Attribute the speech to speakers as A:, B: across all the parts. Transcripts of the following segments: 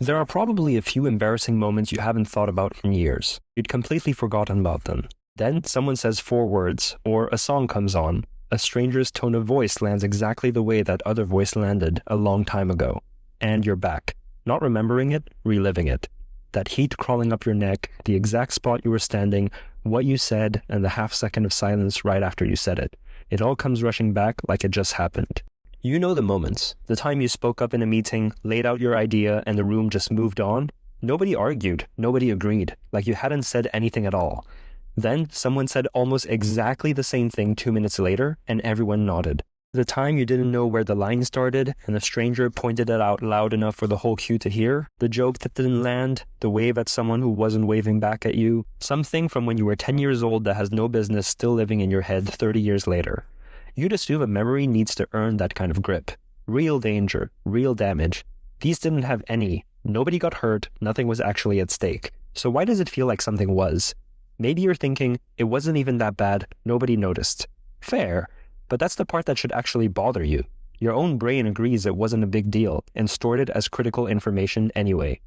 A: There are probably a few embarrassing moments you haven't thought about in years. You'd completely forgotten about them. Then someone says 4 words, or a song comes on. A stranger's tone of voice lands exactly the way that other voice landed a long time ago. And you're back. Not remembering it, reliving it. That heat crawling up your neck, the exact spot you were standing, what you said, and the half-second of silence right after you said it. It all comes rushing back like it just happened. You know the moments. The time you spoke up in a meeting, laid out your idea, and the room just moved on. Nobody argued. Nobody agreed. Like you hadn't said anything at all. Then someone said almost exactly the same thing 2 minutes later, and everyone nodded. The time you didn't know where the line started, and the stranger pointed it out loud enough for the whole queue to hear. The joke that didn't land, the wave at someone who wasn't waving back at you. Something from when you were 10 years old that has no business still living in your head 30 years later. You'd assume a memory needs to earn that kind of grip. Real danger, real damage. These didn't have any. Nobody got hurt, nothing was actually at stake. So why does it feel like something was? Maybe you're thinking, it wasn't even that bad, nobody noticed. Fair, but that's the part that should actually bother you. Your own brain agrees it wasn't a big deal and stored it as critical information anyway.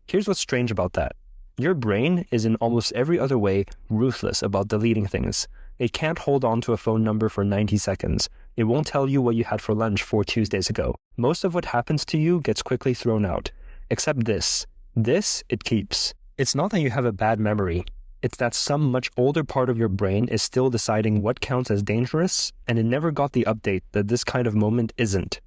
A: Here's what's strange about that. Your brain is in almost every other way ruthless about deleting things. It can't hold on to a phone number for 90 seconds. It won't tell you what you had for lunch 4 Tuesdays ago. Most of what happens to you gets quickly thrown out. Except this. This, it keeps. It's not that you have a bad memory. It's that some much older part of your brain is still deciding what counts as dangerous, and it never got the update that this kind of moment isn't.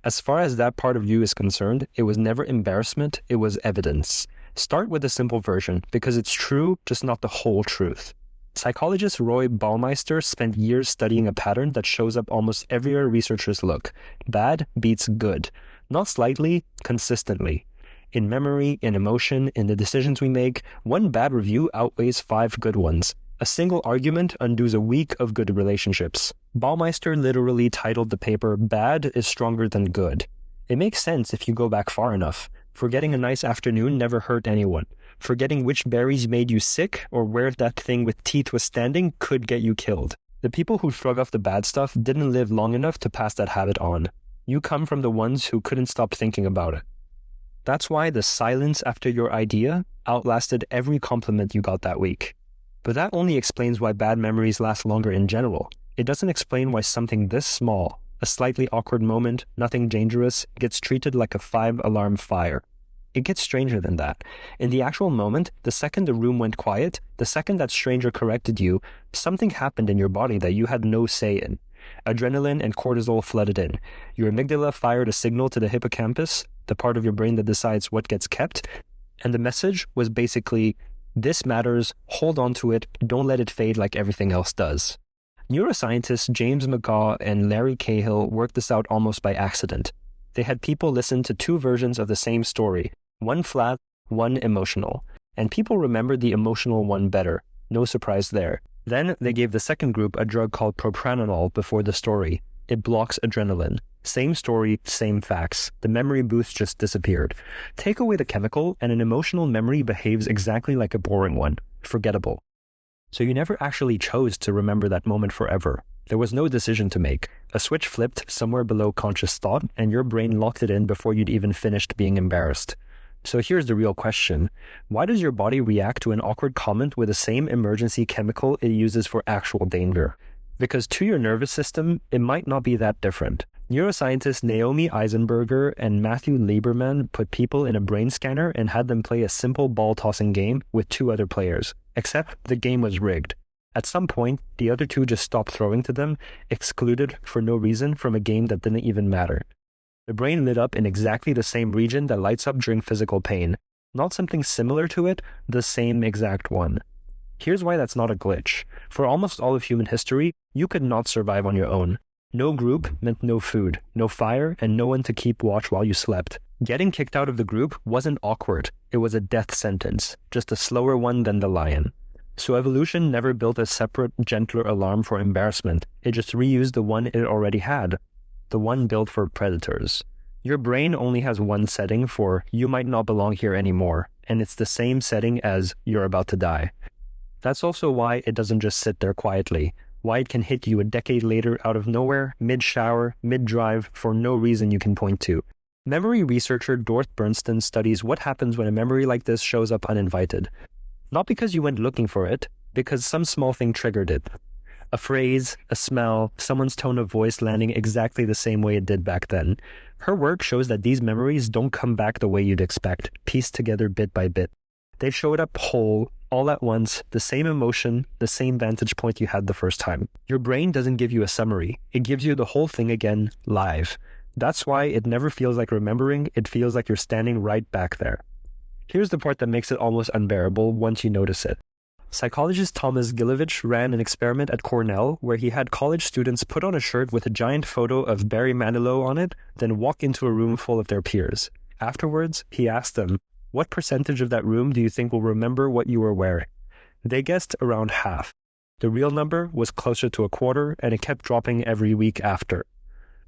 A: As far as that part of you is concerned, it was never embarrassment, it was evidence. Start with the simple version, because it's true, just not the whole truth. Psychologist Roy Baumeister spent years studying a pattern that shows up almost everywhere researchers look. Bad beats good. Not slightly, consistently. In memory, in emotion, in the decisions we make, one bad review outweighs 5 good ones. A single argument undoes a week of good relationships. Baumeister literally titled the paper, "Bad is Stronger Than Good." It makes sense if you go back far enough. Forgetting a nice afternoon never hurt anyone. Forgetting which berries made you sick or where that thing with teeth was standing could get you killed. The people who shrug off the bad stuff didn't live long enough to pass that habit on. You come from the ones who couldn't stop thinking about it. That's why the silence after your idea outlasted every compliment you got that week. But that only explains why bad memories last longer in general. It doesn't explain why something this small, a slightly awkward moment, nothing dangerous, gets treated like a 5-alarm fire. It gets stranger than that. In the actual moment, the second the room went quiet, the second that stranger corrected you, something happened in your body that you had no say in. Adrenaline and cortisol flooded in. Your amygdala fired a signal to the hippocampus, the part of your brain that decides what gets kept, and the message was basically, this matters, hold on to it, don't let it fade like everything else does. Neuroscientists James McGaugh and Larry Cahill worked this out almost by accident. They had people listen to 2 versions of the same story, one flat, one emotional, and people remembered the emotional one better. No surprise there. Then they gave the second group a drug called propranolol before the story. It blocks adrenaline. Same story, same facts. The memory boost just disappeared. Take away the chemical, and an emotional memory behaves exactly like a boring one. Forgettable. So you never actually chose to remember that moment forever. There was no decision to make. A switch flipped somewhere below conscious thought, and your brain locked it in before you'd even finished being embarrassed. So here's the real question. Why does your body react to an awkward comment with the same emergency chemical it uses for actual danger? Because to your nervous system, it might not be that different. Neuroscientists Naomi Eisenberger and Matthew Lieberman put people in a brain scanner and had them play a simple ball-tossing game with 2 other players. Except the game was rigged. At some point, the other 2 just stopped throwing to them, excluded for no reason from a game that didn't even matter. The brain lit up in exactly the same region that lights up during physical pain. Not something similar to it, the same exact one. Here's why that's not a glitch. For almost all of human history, you could not survive on your own. No group meant no food, no fire, and no one to keep watch while you slept. Getting kicked out of the group wasn't awkward. It was a death sentence, just a slower one than the lion. So evolution never built a separate, gentler alarm for embarrassment. It just reused the one it already had. The one built for predators. Your brain only has one setting for you might not belong here anymore, and it's the same setting as you're about to die. That's also why it doesn't just sit there quietly, why it can hit you a decade later out of nowhere, mid-shower, mid-drive, for no reason you can point to. Memory researcher Dorth Bernstein studies what happens when a memory like this shows up uninvited. Not because you went looking for it, because some small thing triggered it. A phrase, a smell, someone's tone of voice landing exactly the same way it did back then. Her work shows that these memories don't come back the way you'd expect, pieced together bit by bit. They showed up whole, all at once, the same emotion, the same vantage point you had the first time. Your brain doesn't give you a summary. It gives you the whole thing again, live. That's why it never feels like remembering, it feels like you're standing right back there. Here's the part that makes it almost unbearable once you notice it. Psychologist Thomas Gilovich ran an experiment at Cornell where he had college students put on a shirt with a giant photo of Barry Manilow on it, then walk into a room full of their peers. Afterwards, he asked them, "What percentage of that room do you think will remember what you were wearing?" They guessed around half. The real number was closer to a quarter, and it kept dropping every week after.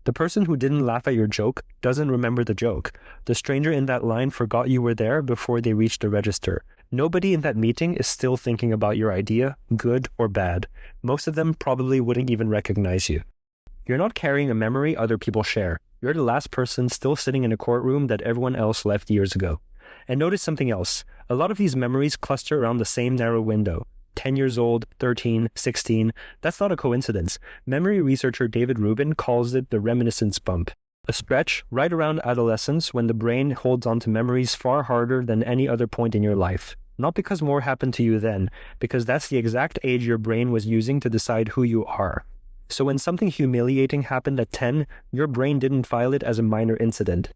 A: The person who didn't laugh at your joke doesn't remember the joke. The stranger in that line forgot you were there before they reached the register. Nobody in that meeting is still thinking about your idea, good or bad. Most of them probably wouldn't even recognize you. You're not carrying a memory other people share. You're the last person still sitting in a courtroom that everyone else left years ago. And notice something else. A lot of these memories cluster around the same narrow window. 10 years old, 13, 16. That's not a coincidence. Memory researcher David Rubin calls it the reminiscence bump. A stretch right around adolescence when the brain holds on to memories far harder than any other point in your life. Not because more happened to you then, because that's the exact age your brain was using to decide who you are. So when something humiliating happened at 10, your brain didn't file it as a minor incident.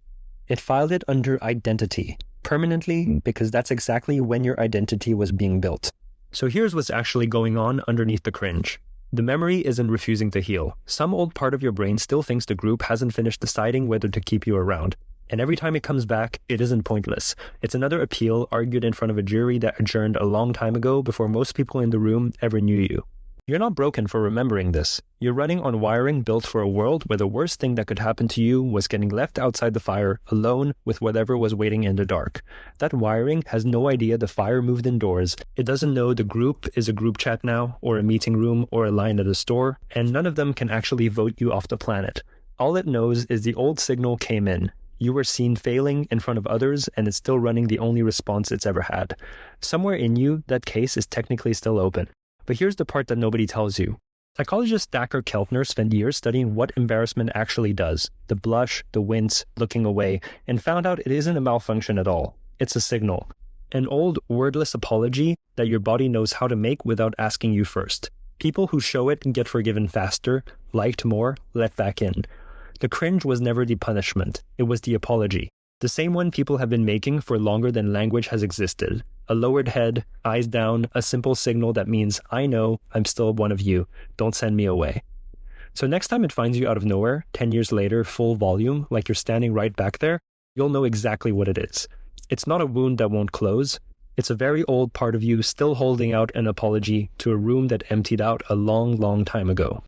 A: It filed it under identity, permanently, because that's exactly when your identity was being built. So here's what's actually going on underneath the cringe. The memory isn't refusing to heal. Some old part of your brain still thinks the group hasn't finished deciding whether to keep you around. And every time it comes back, it isn't pointless. It's another appeal argued in front of a jury that adjourned a long time ago before most people in the room ever knew you. You're not broken for remembering this. You're running on wiring built for a world where the worst thing that could happen to you was getting left outside the fire, alone with whatever was waiting in the dark. That wiring has no idea the fire moved indoors. It doesn't know the group is a group chat now, or a meeting room, or a line at a store, and none of them can actually vote you off the planet. All it knows is the old signal came in. You were seen failing in front of others, and it's still running the only response it's ever had. Somewhere in you, that case is technically still open. But here's the part that nobody tells you. Psychologist Dacher Keltner spent years studying what embarrassment actually does. The blush, the wince, looking away, and found out it isn't a malfunction at all. It's a signal. An old, wordless apology that your body knows how to make without asking you first. People who show it get forgiven faster, liked more, let back in. The cringe was never the punishment. It was the apology. The same one people have been making for longer than language has existed. A lowered head, eyes down, a simple signal that means, I know, I'm still one of you. Don't send me away. So next time it finds you out of nowhere, 10 years later, full volume, like you're standing right back there, you'll know exactly what it is. It's not a wound that won't close. It's a very old part of you still holding out an apology to a room that emptied out a long, long time ago.